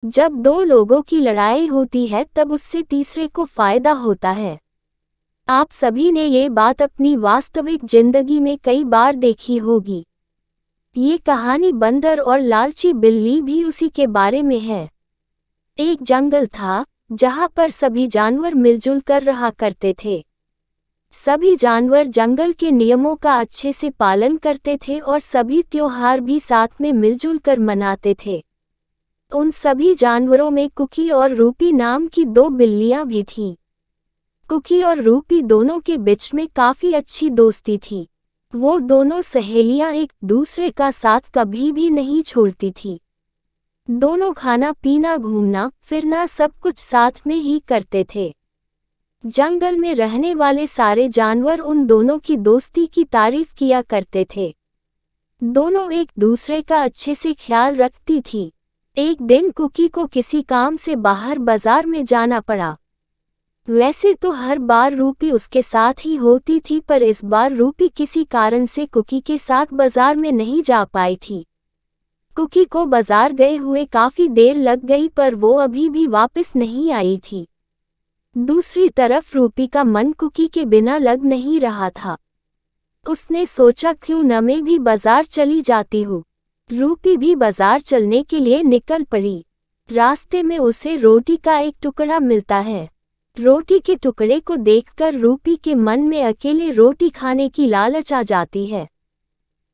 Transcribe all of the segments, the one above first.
जब दो लोगों की लड़ाई होती है तब उससे तीसरे को फायदा होता है। आप सभी ने ये बात अपनी वास्तविक जिंदगी में कई बार देखी होगी। ये कहानी बंदर और लालची बिल्ली भी उसी के बारे में है। एक जंगल था जहाँ पर सभी जानवर मिलजुल कर रहा करते थे। सभी जानवर जंगल के नियमों का अच्छे से पालन करते थे और सभी त्योहार भी साथ में मिलजुल कर मनाते थे। उन सभी जानवरों में कुकी और रूपी नाम की दो बिल्लियां भी थीं। कुकी और रूपी दोनों के बीच में काफी अच्छी दोस्ती थी। वो दोनों सहेलियां एक दूसरे का साथ कभी भी नहीं छोड़ती थी। दोनों खाना पीना घूमना फिरना सब कुछ साथ में ही करते थे। जंगल में रहने वाले सारे जानवर उन दोनों की दोस्ती की तारीफ किया करते थे। दोनों एक दूसरे का अच्छे से ख्याल रखती थी। एक दिन कुकी को किसी काम से बाहर बाजार में जाना पड़ा। वैसे तो हर बार रूपी उसके साथ ही होती थी, पर इस बार रूपी किसी कारण से कुकी के साथ बाजार में नहीं जा पाई थी। कुकी को बाजार गए हुए काफी देर लग गई, पर वो अभी भी वापस नहीं आई थी। दूसरी तरफ रूपी का मन कुकी के बिना लग नहीं रहा था। उसने सोचा क्यों न मैं भी बाजार चली जाती हूँ। रूपी भी बाजार चलने के लिए निकल पड़ी। रास्ते में उसे रोटी का एक टुकड़ा मिलता है। रोटी के टुकड़े को देखकर रूपी के मन में अकेले रोटी खाने की लालच आ जाती है।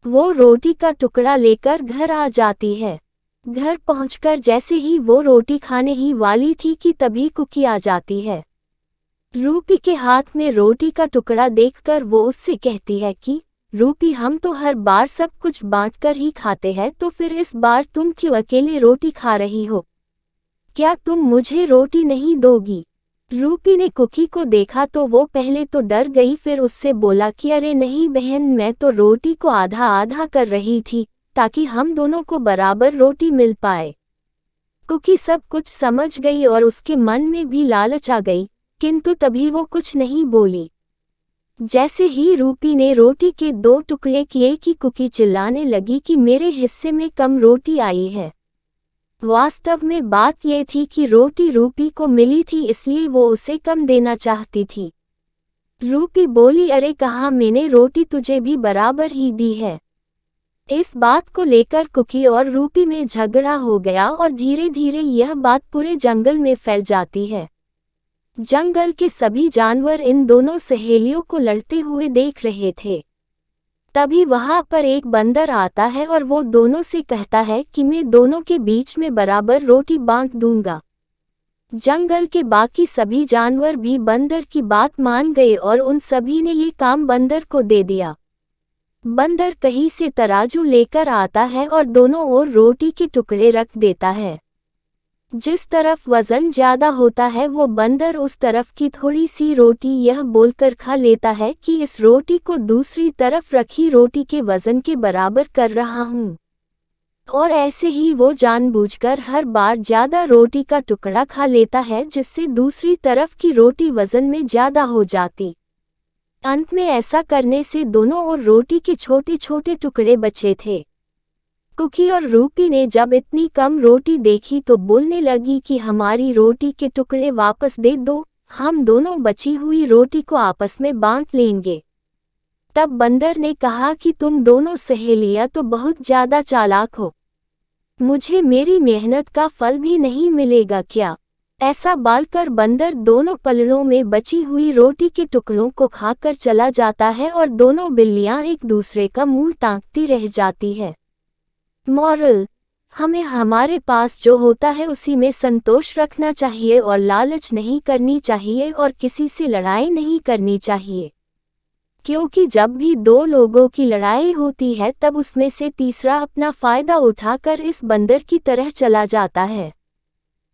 वो रोटी का टुकड़ा लेकर घर आ जाती है। घर पहुंचकर जैसे ही वो रोटी खाने ही वाली थी कि तभी कुकी आ जाती है। रूपी के हाथ में रोटी का टुकड़ा देखकर वो उससे कहती है कि रूपी, हम तो हर बार सब कुछ बांटकर ही खाते हैं, तो फिर इस बार तुम क्यों अकेले रोटी खा रही हो? क्या तुम मुझे रोटी नहीं दोगी? रूपी ने कुकी को देखा तो वो पहले तो डर गई, फिर उससे बोला कि अरे नहीं बहन, मैं तो रोटी को आधा आधा कर रही थी ताकि हम दोनों को बराबर रोटी मिल पाए। कुकी सब कुछ समझ गई और उसके मन में भी लालच आ गई, किंतु तभी वो कुछ नहीं बोली। जैसे ही रूपी ने रोटी के दो टुकड़े किए कि कुकी चिल्लाने लगी कि मेरे हिस्से में कम रोटी आई है। वास्तव में बात ये थी कि रोटी रूपी को मिली थी, इसलिए वो उसे कम देना चाहती थी। रूपी बोली, अरे कहाँ, मैंने रोटी तुझे भी बराबर ही दी है। इस बात को लेकर कुकी और रूपी में झगड़ा हो गया और धीरे धीरे यह बात पूरे जंगल में फैल जाती है। जंगल के सभी जानवर इन दोनों सहेलियों को लड़ते हुए देख रहे थे। तभी वहां पर एक बंदर आता है और वो दोनों से कहता है कि मैं दोनों के बीच में बराबर रोटी बांट दूंगा। जंगल के बाकी सभी जानवर भी बंदर की बात मान गए और उन सभी ने ये काम बंदर को दे दिया। बंदर कहीं से तराजू लेकर आता है और दोनों ओर रोटी के टुकड़े रख देता है। जिस तरफ वजन ज्यादा होता है वो बंदर उस तरफ की थोड़ी सी रोटी यह बोलकर खा लेता है कि इस रोटी को दूसरी तरफ रखी रोटी के वजन के बराबर कर रहा हूँ। और ऐसे ही वो जानबूझकर हर बार ज्यादा रोटी का टुकड़ा खा लेता है, जिससे दूसरी तरफ की रोटी वजन में ज्यादा हो जाती। अंत में ऐसा करने से दोनों ओर रोटी के छोटे छोटे टुकड़े बचे थे। कुकी और रूपी ने जब इतनी कम रोटी देखी तो बोलने लगी कि हमारी रोटी के टुकड़े वापस दे दो, हम दोनों बची हुई रोटी को आपस में बांट लेंगे। तब बंदर ने कहा कि तुम दोनों सहेलियां तो बहुत ज्यादा चालाक हो, मुझे मेरी मेहनत का फल भी नहीं मिलेगा क्या? ऐसा बोलकर बंदर दोनों पलड़ों में बची हुई रोटी के टुकड़ों को खाकर चला जाता है और दोनों बिल्लियां एक दूसरे का मुंह ताकती रह जाती है। मॉरल: हमें हमारे पास जो होता है उसी में संतोष रखना चाहिए और लालच नहीं करनी चाहिए और किसी से लड़ाई नहीं करनी चाहिए, क्योंकि जब भी दो लोगों की लड़ाई होती है तब उसमें से तीसरा अपना फायदा उठाकर इस बंदर की तरह चला जाता है।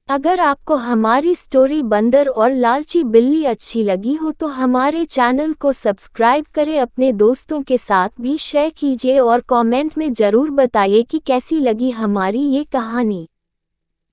अगर आपको हमारी स्टोरी बंदर और लालची बिल्ली अच्छी लगी हो तो हमारे चैनल को सब्सक्राइब करें, अपने दोस्तों के साथ भी शेयर कीजिए और कमेंट में ज़रूर बताइए कि कैसी लगी हमारी ये कहानी।